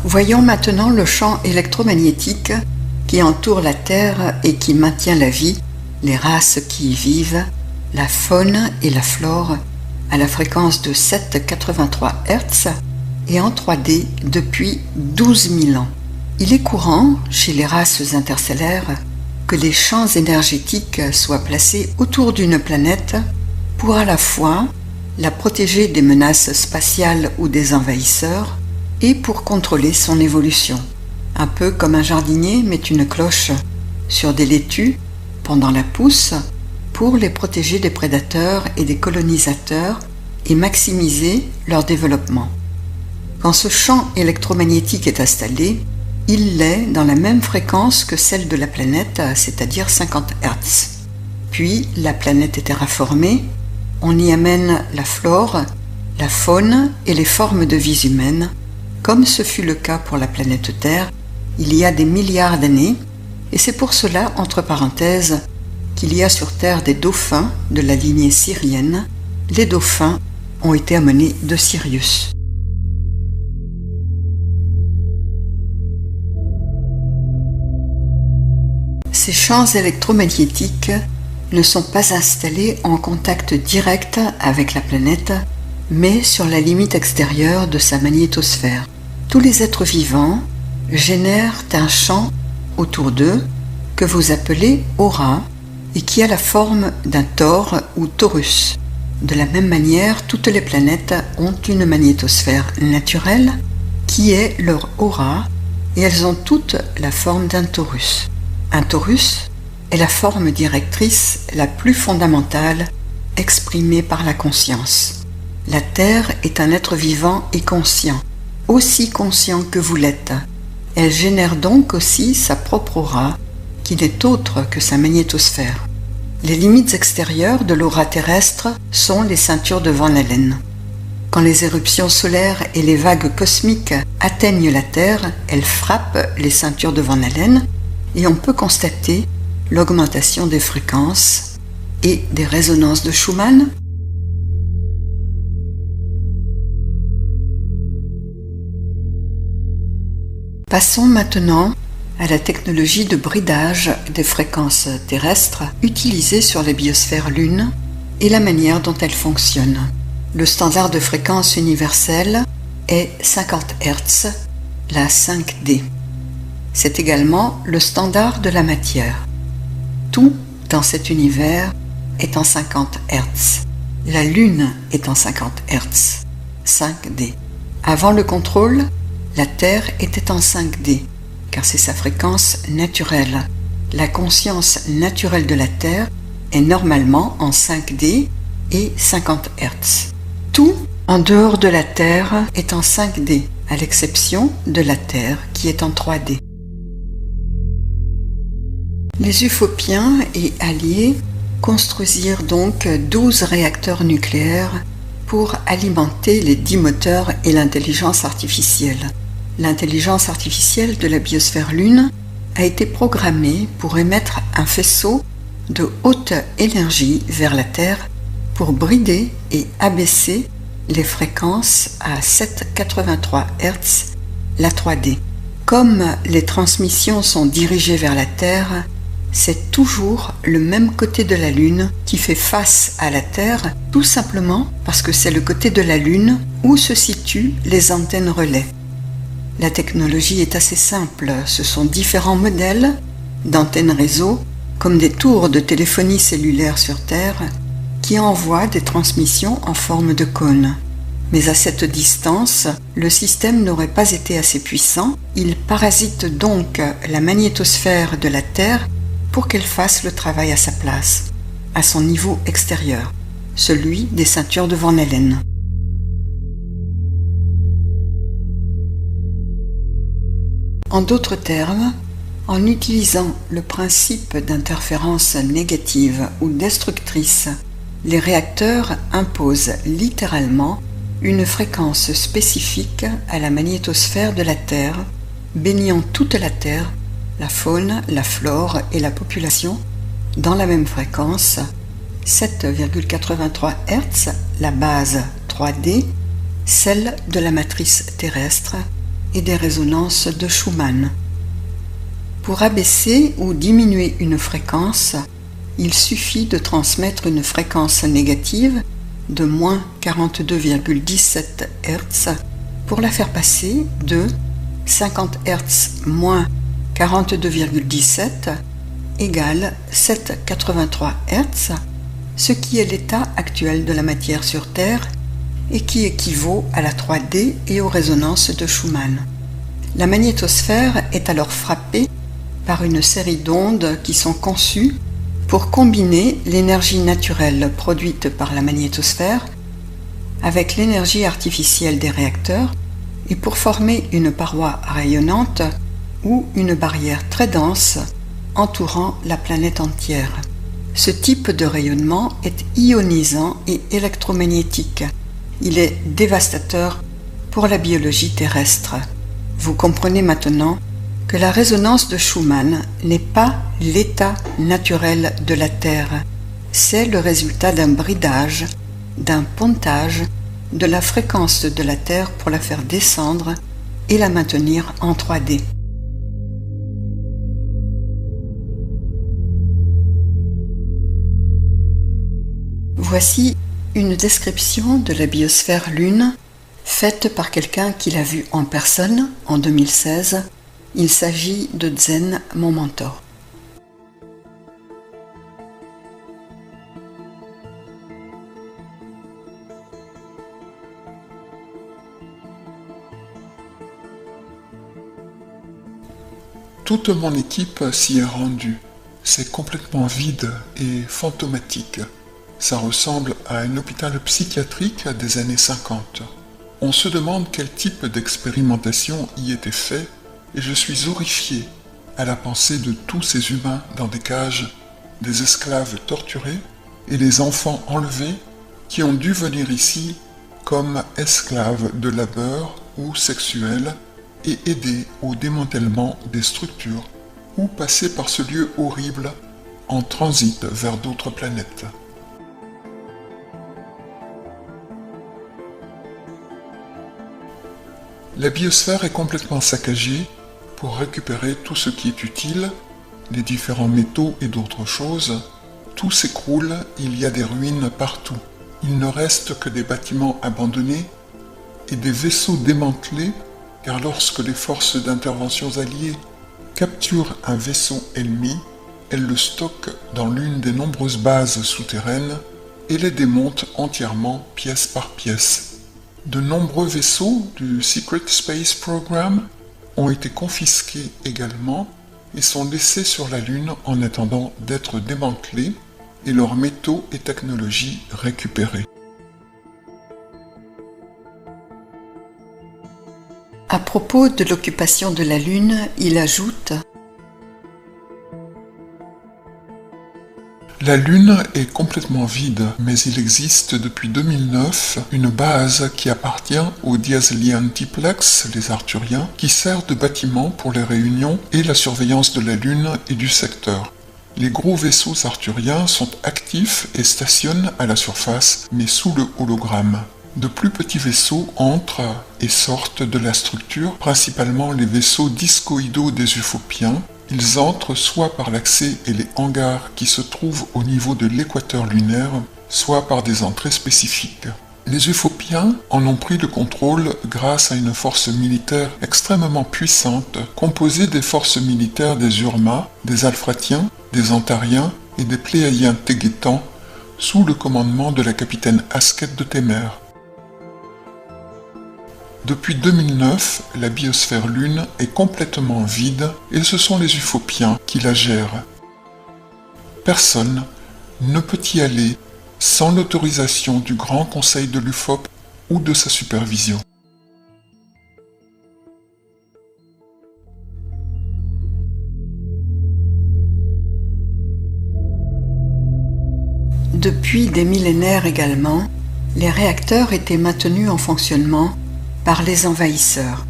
Voyons maintenant le champ électromagnétique qui entoure la Terre et qui maintient la vie, les races qui y vivent, la faune et la flore à la fréquence de 7,83 Hz et en 3D depuis 12 000 ans. Il est courant, chez les races interstellaires, que les champs énergétiques soient placés autour d'une planète pour à la fois la protéger des menaces spatiales ou des envahisseurs et pour contrôler son évolution. Un peu comme un jardinier met une cloche sur des laitues pendant la pousse pour les protéger des prédateurs et des colonisateurs et maximiser leur développement. Quand ce champ électromagnétique est installé, il l'est dans la même fréquence que celle de la planète, c'est-à-dire 50 Hz. Puis la planète est terraformée, on y amène la flore, la faune et les formes de vie humaines, comme ce fut le cas pour la planète Terre il y a des milliards d'années, Et c'est pour cela, entre parenthèses, qu'il y a sur Terre des dauphins de la lignée syrienne. Les dauphins ont été amenés de Sirius. Ces champs électromagnétiques ne sont pas installés en contact direct avec la planète, mais sur la limite extérieure de sa magnétosphère. Tous les êtres vivants génèrent un champ autour d'eux que vous appelez aura et qui a la forme d'un tor ou torus. De la même manière, toutes les planètes ont une magnétosphère naturelle qui est leur aura et elles ont toutes la forme d'un torus. Un torus est la forme directrice la plus fondamentale exprimée par la conscience. La Terre est un être vivant et conscient, aussi conscient que vous l'êtes. Elle génère donc aussi sa propre aura, qui n'est autre que sa magnétosphère. Les limites extérieures de l'aura terrestre sont les ceintures de Van Allen. Quand les éruptions solaires et les vagues cosmiques atteignent la Terre, elles frappent les ceintures de Van Allen et on peut constater l'augmentation des fréquences et des résonances de Schumann. Passons maintenant à la technologie de bridage des fréquences terrestres utilisée sur les biosphères Lune et la manière dont elles fonctionnent. Le standard de fréquence universelle est 50 Hz, la 5D. C'est également le standard de la matière. Tout dans cet univers est en 50 Hz. La Lune est en 50 Hz, 5D. Avant le contrôle, la Terre était en 5D, car c'est sa fréquence naturelle. La conscience naturelle de la Terre est normalement en 5D et 50 Hz. Tout en dehors de la Terre est en 5D, à l'exception de la Terre qui est en 3D. Les Ufopiens et alliés construisirent donc 12 réacteurs nucléaires pour alimenter les 10 moteurs et l'intelligence artificielle. L'intelligence artificielle de la biosphère Lune a été programmée pour émettre un faisceau de haute énergie vers la Terre pour brider et abaisser les fréquences à 7,83 Hz, la 3D. Comme les transmissions sont dirigées vers la Terre, c'est toujours le même côté de la Lune qui fait face à la Terre, tout simplement parce que c'est le côté de la Lune où se situent les antennes relais. La technologie est assez simple, ce sont différents modèles d'antennes réseau, comme des tours de téléphonie cellulaire sur Terre, qui envoient des transmissions en forme de cône. Mais à cette distance, le système n'aurait pas été assez puissant, il parasite donc la magnétosphère de la Terre pour qu'elle fasse le travail à sa place, à son niveau extérieur, celui des ceintures de Van Allen. En d'autres termes, en utilisant le principe d'interférence négative ou destructrice, les réacteurs imposent littéralement une fréquence spécifique à la magnétosphère de la Terre, baignant toute la Terre, la faune, la flore et la population dans la même fréquence, 7,83 Hz, la base 3D, celle de la matrice terrestre et des résonances de Schumann. Pour abaisser ou diminuer une fréquence, il suffit de transmettre une fréquence négative de moins 42,17 Hz pour la faire passer de 50 Hz moins 42,17 égale 7,83 Hz, ce qui est l'état actuel de la matière sur Terre et qui équivaut à la 3D et aux résonances de Schumann. La magnétosphère est alors frappée par une série d'ondes qui sont conçues pour combiner l'énergie naturelle produite par la magnétosphère avec l'énergie artificielle des réacteurs et pour former une paroi rayonnante ou une barrière très dense entourant la planète entière. Ce type de rayonnement est ionisant et électromagnétique. Il est dévastateur pour la biologie terrestre. Vous comprenez maintenant que la résonance de Schumann n'est pas l'état naturel de la Terre, c'est le résultat d'un bridage, d'un pontage de la fréquence de la Terre pour la faire descendre et la maintenir en 3D. Voici une description de la biosphère Lune faite par quelqu'un qui l'a vue en personne en 2016. Il s'agit de Zen, mon mentor. Toute mon équipe s'y est rendue. C'est complètement vide et fantomatique. Ça ressemble à un hôpital psychiatrique des années 50. On se demande quel type d'expérimentation y était fait et je suis horrifié à la pensée de tous ces humains dans des cages, des esclaves torturés et les enfants enlevés qui ont dû venir ici comme esclaves de labeur ou sexuels et aider au démantèlement des structures ou passer par ce lieu horrible en transit vers d'autres planètes. La biosphère est complètement saccagée pour récupérer tout ce qui est utile, les différents métaux et d'autres choses. Tout s'écroule, il y a des ruines partout. Il ne reste que des bâtiments abandonnés et des vaisseaux démantelés, car lorsque les forces d'intervention alliées capturent un vaisseau ennemi, elles le stockent dans l'une des nombreuses bases souterraines et les démontent entièrement pièce par pièce. De nombreux vaisseaux du Secret Space Program ont été confisqués également et sont laissés sur la Lune en attendant d'être démantelés et leurs métaux et technologies récupérés. À propos de l'occupation de la Lune, il ajoute « La Lune est complètement vide, mais il existe depuis 2009 une base qui appartient aux Diazelian Tiplex, les Arthuriens, qui sert de bâtiment pour les réunions et la surveillance de la Lune et du secteur. Les gros vaisseaux arthuriens sont actifs et stationnent à la surface, mais sous le hologramme. De plus petits vaisseaux entrent et sortent de la structure, principalement les vaisseaux discoïdaux des Ufopiens. Ils entrent soit par l'accès et les hangars qui se trouvent au niveau de l'équateur lunaire, soit par des entrées spécifiques. Les Ufopiens en ont pris le contrôle grâce à une force militaire extrêmement puissante, composée des forces militaires des Urma, des Alphratiens, des Antariens et des Pléiadiens Tegétans, sous le commandement de la capitaine Asket de Témer. Depuis 2009, la biosphère Lune est complètement vide et ce sont les Ufopiens qui la gèrent. Personne ne peut y aller sans l'autorisation du Grand Conseil de l'UFOP ou de sa supervision. Depuis des millénaires également, les réacteurs étaient maintenus en fonctionnement par les envahisseurs,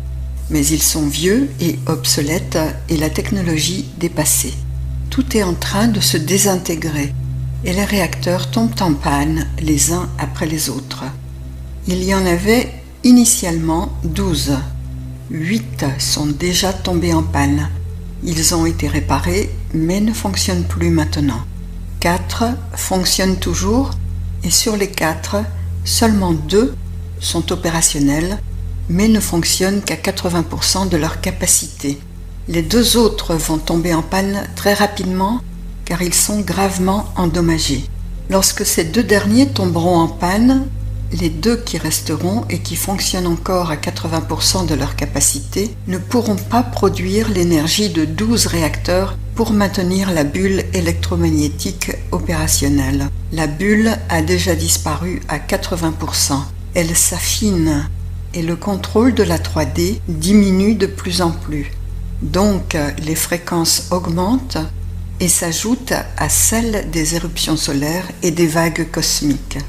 mais ils sont vieux et obsolètes et la technologie dépassée. Tout est en train de se désintégrer et les réacteurs tombent en panne les uns après les autres. Il y en avait initialement 12. 8 sont déjà tombés en panne. Ils ont été réparés mais ne fonctionnent plus maintenant. 4 fonctionnent toujours et sur les 4, seulement 2 sont opérationnels mais ne fonctionnent qu'à 80% de leur capacité. Les 2 autres vont tomber en panne très rapidement car ils sont gravement endommagés. Lorsque ces 2 derniers tomberont en panne, les 2 qui resteront et qui fonctionnent encore à 80% de leur capacité ne pourront pas produire l'énergie de 12 réacteurs pour maintenir la bulle électromagnétique opérationnelle. La bulle a déjà disparu à 80%. Elle s'affine et le contrôle de la 3D diminue de plus en plus. Donc les fréquences augmentent et s'ajoutent à celles des éruptions solaires et des vagues cosmiques.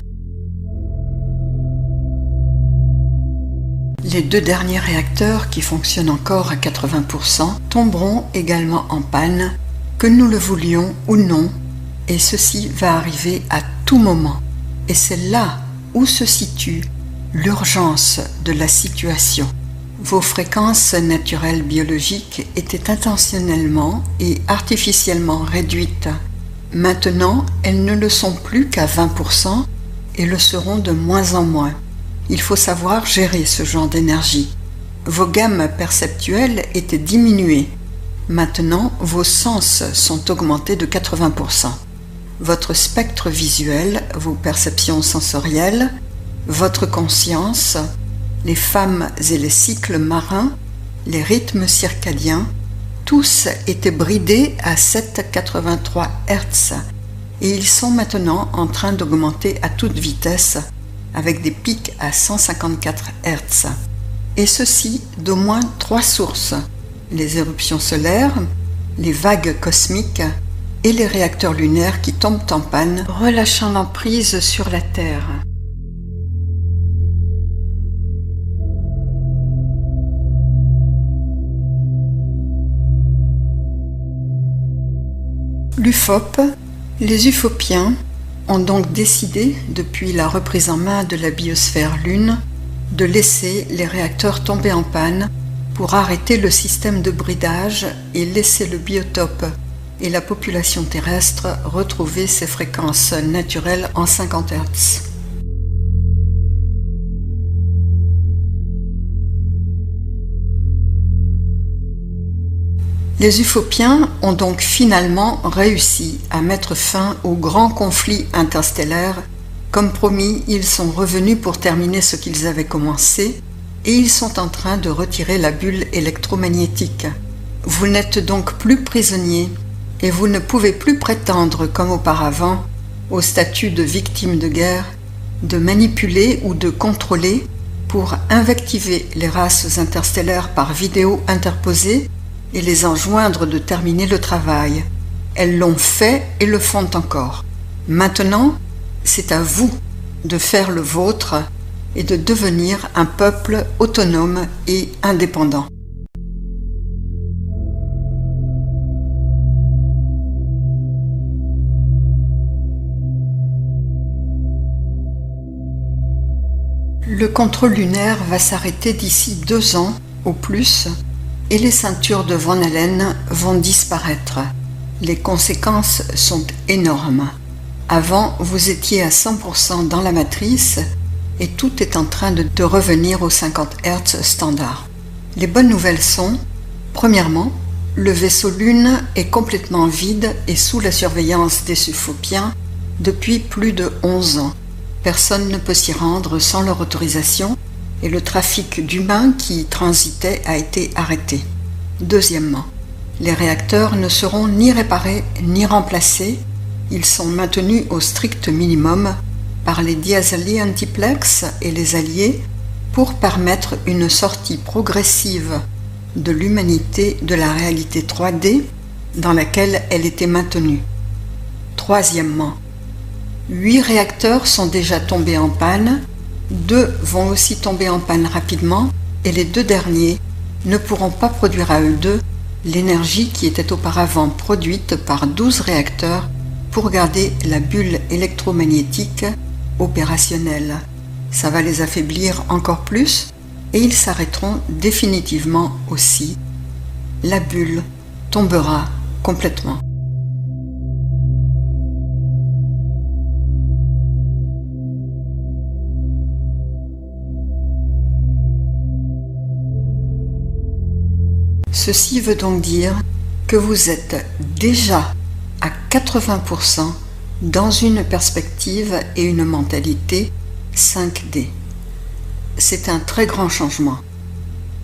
Les 2 derniers réacteurs qui fonctionnent encore à 80% tomberont également en panne, que nous le voulions ou non, et ceci va arriver à tout moment. Et c'est là où se situe l'urgence de la situation. Vos fréquences naturelles biologiques étaient intentionnellement et artificiellement réduites. Maintenant, elles ne le sont plus qu'à 20% et le seront de moins en moins. Il faut savoir gérer ce genre d'énergie. Vos gammes perceptuelles étaient diminuées. Maintenant, vos sens sont augmentés de 80%. Votre spectre visuel, vos perceptions sensorielles, votre conscience, les femmes et les cycles marins, les rythmes circadiens, tous étaient bridés à 7,83 Hz et ils sont maintenant en train d'augmenter à toute vitesse avec des pics à 154 Hz. Et ceci d'au moins 3 sources, les éruptions solaires, les vagues cosmiques et les réacteurs lunaires qui tombent en panne, relâchant l'emprise sur la Terre. L'UFOP, les ufopiens, ont donc décidé, depuis la reprise en main de la biosphère Lune, de laisser les réacteurs tomber en panne pour arrêter le système de bridage et laisser le biotope et la population terrestre retrouver ses fréquences naturelles en 50 Hz. Les ufopiens ont donc finalement réussi à mettre fin au grand conflit interstellaire. Comme promis, ils sont revenus pour terminer ce qu'ils avaient commencé et ils sont en train de retirer la bulle électromagnétique. Vous n'êtes donc plus prisonnier et vous ne pouvez plus prétendre, comme auparavant, au statut de victime de guerre, de manipuler ou de contrôler pour invectiver les races interstellaires par vidéo interposée et les enjoindre de terminer le travail. Elles l'ont fait et le font encore. Maintenant, c'est à vous de faire le vôtre et de devenir un peuple autonome et indépendant. Le contrôle lunaire va s'arrêter d'ici 2 ans au plus et les ceintures de Van Allen vont disparaître. Les conséquences sont énormes. Avant, vous étiez à 100% dans la matrice et tout est en train de revenir aux 50 Hz standard. Les bonnes nouvelles sont, premièrement, le vaisseau Lune est complètement vide et sous la surveillance des ufopiens depuis plus de 11 ans. Personne ne peut s'y rendre sans leur autorisation et le trafic d'humains qui y transitaient a été arrêté. Deuxièmement, les réacteurs ne seront ni réparés ni remplacés, ils sont maintenus au strict minimum par les Diazali Antiplex et les Alliés pour permettre une sortie progressive de l'humanité de la réalité 3D dans laquelle elle était maintenue. Troisièmement, 8 réacteurs sont déjà tombés en panne, 2 vont aussi tomber en panne rapidement et les 2 derniers ne pourront pas produire à eux deux l'énergie qui était auparavant produite par 12 réacteurs pour garder la bulle électromagnétique opérationnelle. Ça va les affaiblir encore plus et ils s'arrêteront définitivement aussi. La bulle tombera complètement. Ceci veut donc dire que vous êtes déjà à 80% dans une perspective et une mentalité 5D. C'est un très grand changement.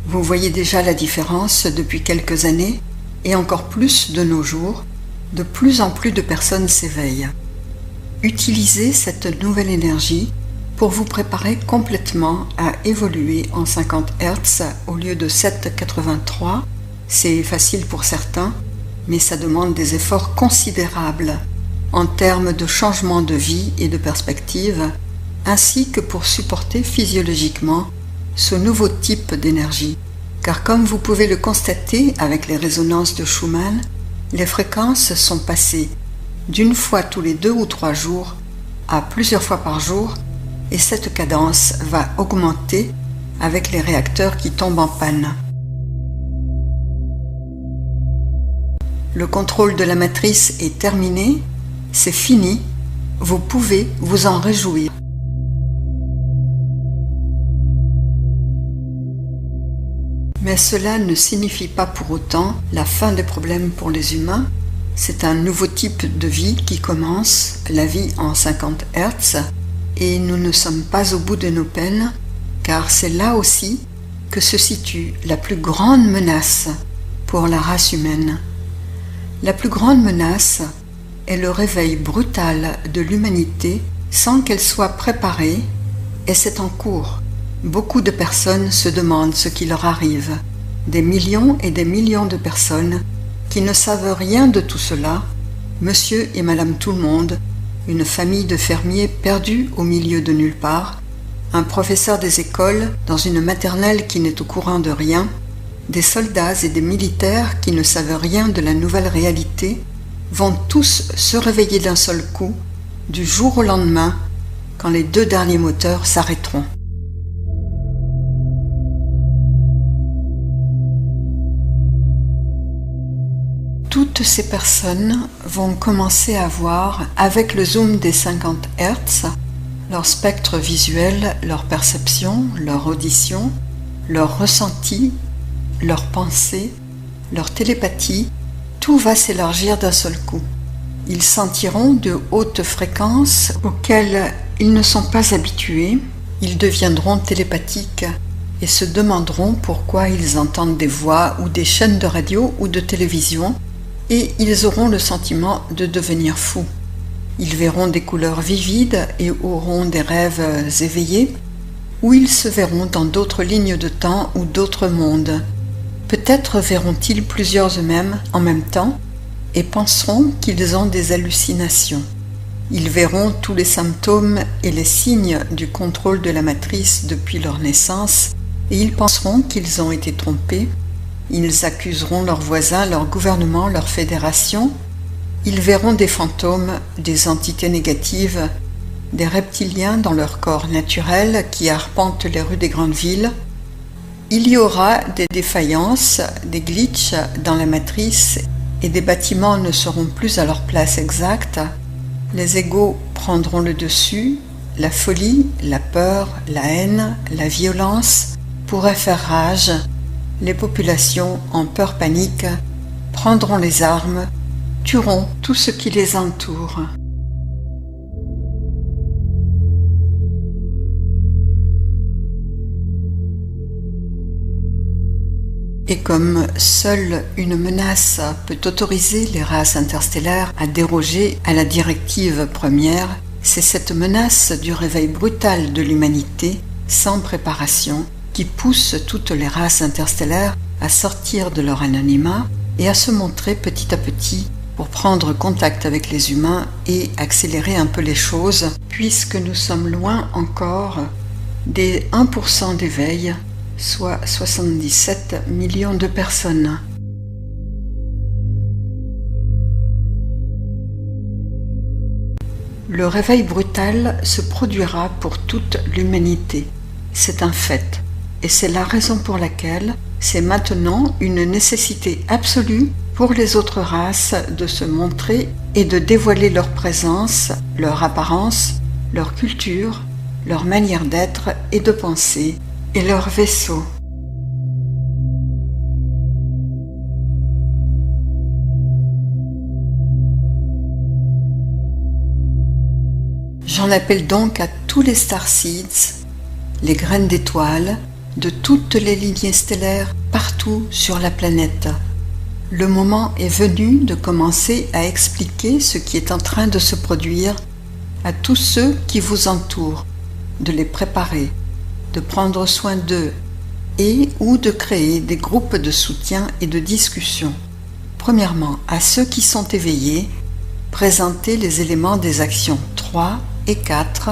Vous voyez déjà la différence depuis quelques années et encore plus de nos jours, de plus en plus de personnes s'éveillent. Utilisez cette nouvelle énergie pour vous préparer complètement à évoluer en 50 Hz au lieu de 7,83. C'est facile pour certains, mais ça demande des efforts considérables en termes de changement de vie et de perspective, ainsi que pour supporter physiologiquement ce nouveau type d'énergie, car comme vous pouvez le constater avec les résonances de Schumann, les fréquences sont passées d'une fois tous les 2 ou 3 jours à plusieurs fois par jour, et cette cadence va augmenter avec les réacteurs qui tombent en panne. Le contrôle de la matrice est terminé, c'est fini, vous pouvez vous en réjouir. Mais cela ne signifie pas pour autant la fin des problèmes pour les humains. C'est un nouveau type de vie qui commence, la vie en 50 Hz, et nous ne sommes pas au bout de nos peines, car c'est là aussi que se situe la plus grande menace pour la race humaine. La plus grande menace est le réveil brutal de l'humanité sans qu'elle soit préparée, et c'est en cours. Beaucoup de personnes se demandent ce qui leur arrive. Des millions et des millions de personnes qui ne savent rien de tout cela, monsieur et madame tout le monde, une famille de fermiers perdus au milieu de nulle part, un professeur des écoles dans une maternelle qui n'est au courant de rien, des soldats et des militaires qui ne savent rien de la nouvelle réalité, vont tous se réveiller d'un seul coup, du jour au lendemain, quand les 2 derniers moteurs s'arrêteront. Toutes ces personnes vont commencer à voir, avec le zoom des 50 Hz, leur spectre visuel, leur perception, leur audition, leur ressenti, leur pensée, leur télépathie, tout va s'élargir d'un seul coup. Ils sentiront de hautes fréquences auxquelles ils ne sont pas habitués, ils deviendront télépathiques et se demanderont pourquoi ils entendent des voix ou des chaînes de radio ou de télévision, et ils auront le sentiment de devenir fous. Ils verront des couleurs vivides et auront des rêves éveillés, ou ils se verront dans d'autres lignes de temps ou d'autres mondes. Peut-être verront-ils plusieurs eux-mêmes en même temps et penseront qu'ils ont des hallucinations. Ils verront tous les symptômes et les signes du contrôle de la matrice depuis leur naissance et ils penseront qu'ils ont été trompés. Ils accuseront leurs voisins, leur gouvernement, leur fédération. Ils verront des fantômes, des entités négatives, des reptiliens dans leur corps naturel qui arpentent les rues des grandes villes. Il y aura des défaillances, des glitches dans la matrice et des bâtiments ne seront plus à leur place exacte. Les égos prendront le dessus, la folie, la peur, la haine, la violence pourraient faire rage. Les populations, en peur panique, prendront les armes, tueront tout ce qui les entoure. Et comme seule une menace peut autoriser les races interstellaires à déroger à la directive première, c'est cette menace du réveil brutal de l'humanité, sans préparation, qui pousse toutes les races interstellaires à sortir de leur anonymat et à se montrer petit à petit pour prendre contact avec les humains et accélérer un peu les choses, puisque nous sommes loin encore des 1% d'éveil, soit 77 millions de personnes. Le réveil brutal se produira pour toute l'humanité. C'est un fait. Et c'est la raison pour laquelle c'est maintenant une nécessité absolue pour les autres races de se montrer et de dévoiler leur présence, leur apparence, leur culture, leur manière d'être et de penser, et leur vaisseau. J'en appelle donc à tous les starseeds, les graines d'étoiles, de toutes les lignées stellaires partout sur la planète. Le moment est venu de commencer à expliquer ce qui est en train de se produire à tous ceux qui vous entourent, de les préparer, de prendre soin d'eux et ou de créer des groupes de soutien et de discussion. Premièrement, à ceux qui sont éveillés, présenter les éléments des actions 3 et 4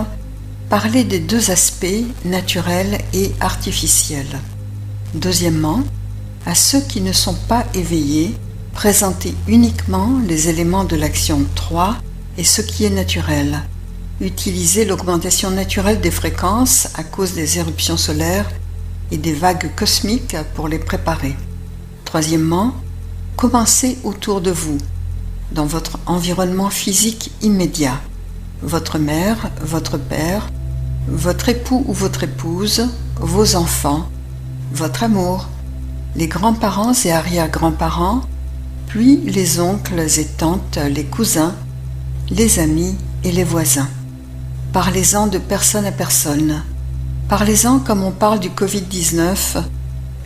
parler des deux aspects, naturels et artificiels. Deuxièmement, à ceux qui ne sont pas éveillés, présenter uniquement les éléments de l'action 3 et ce qui est naturel. Utiliser l'augmentation naturelle des fréquences à cause des éruptions solaires et des vagues cosmiques pour les préparer. Troisièmement, commencez autour de vous, dans votre environnement physique immédiat. Votre mère, votre père, votre époux ou votre épouse, vos enfants, votre amour, les grands-parents et arrière-grands-parents, puis les oncles et tantes, les cousins, les amis et les voisins. Parlez-en de personne à personne. Parlez-en comme on parle du Covid-19,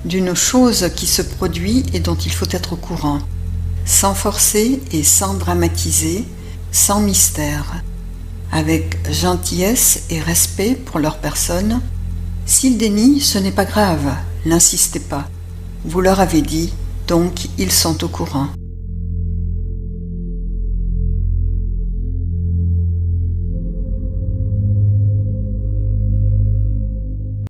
d'une chose qui se produit et dont il faut être au courant, sans forcer et sans dramatiser, sans mystère, avec gentillesse et respect pour leur personne. S'ils dénient, ce n'est pas grave, n'insistez pas. Vous leur avez dit, donc ils sont au courant.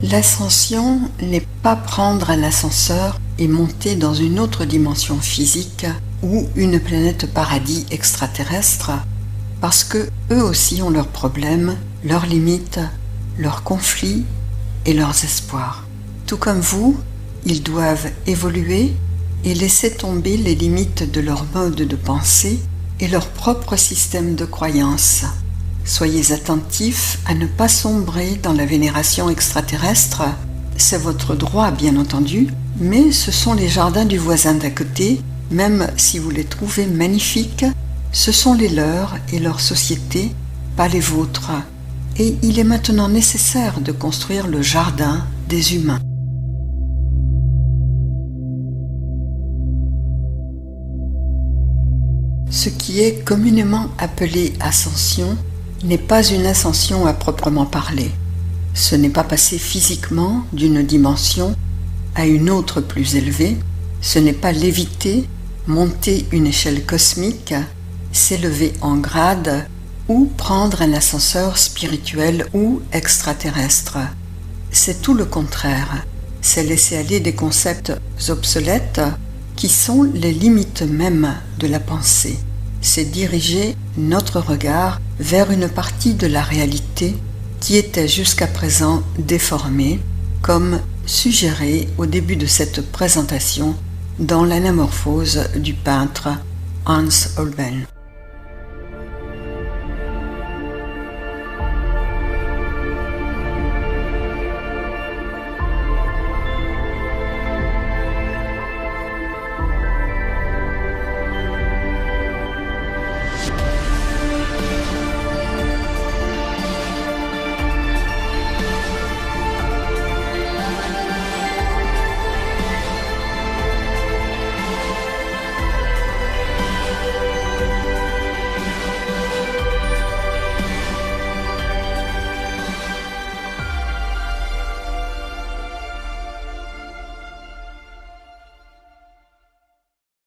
L'ascension n'est pas prendre un ascenseur et monter dans une autre dimension physique ou une planète paradis extraterrestre, parce que eux aussi ont leurs problèmes, leurs limites, leurs conflits et leurs espoirs. Tout comme vous, ils doivent évoluer et laisser tomber les limites de leur mode de pensée et leur propre système de croyance. Soyez attentifs à ne pas sombrer dans la vénération extraterrestre. C'est votre droit, bien entendu, mais ce sont les jardins du voisin d'à côté, même si vous les trouvez magnifiques, ce sont les leurs et leur société, pas les vôtres. Et il est maintenant nécessaire de construire le jardin des humains. Ce qui est communément appelé ascension n'est pas une ascension à proprement parler. Ce n'est pas passer physiquement d'une dimension à une autre plus élevée, ce n'est pas léviter, monter une échelle cosmique, s'élever en grade ou prendre un ascenseur spirituel ou extraterrestre. C'est tout le contraire, c'est laisser aller des concepts obsolètes qui sont les limites mêmes de la pensée. C'est diriger notre regard vers une partie de la réalité qui était jusqu'à présent déformée, comme suggéré au début de cette présentation dans l'anamorphose du peintre Hans Holbein.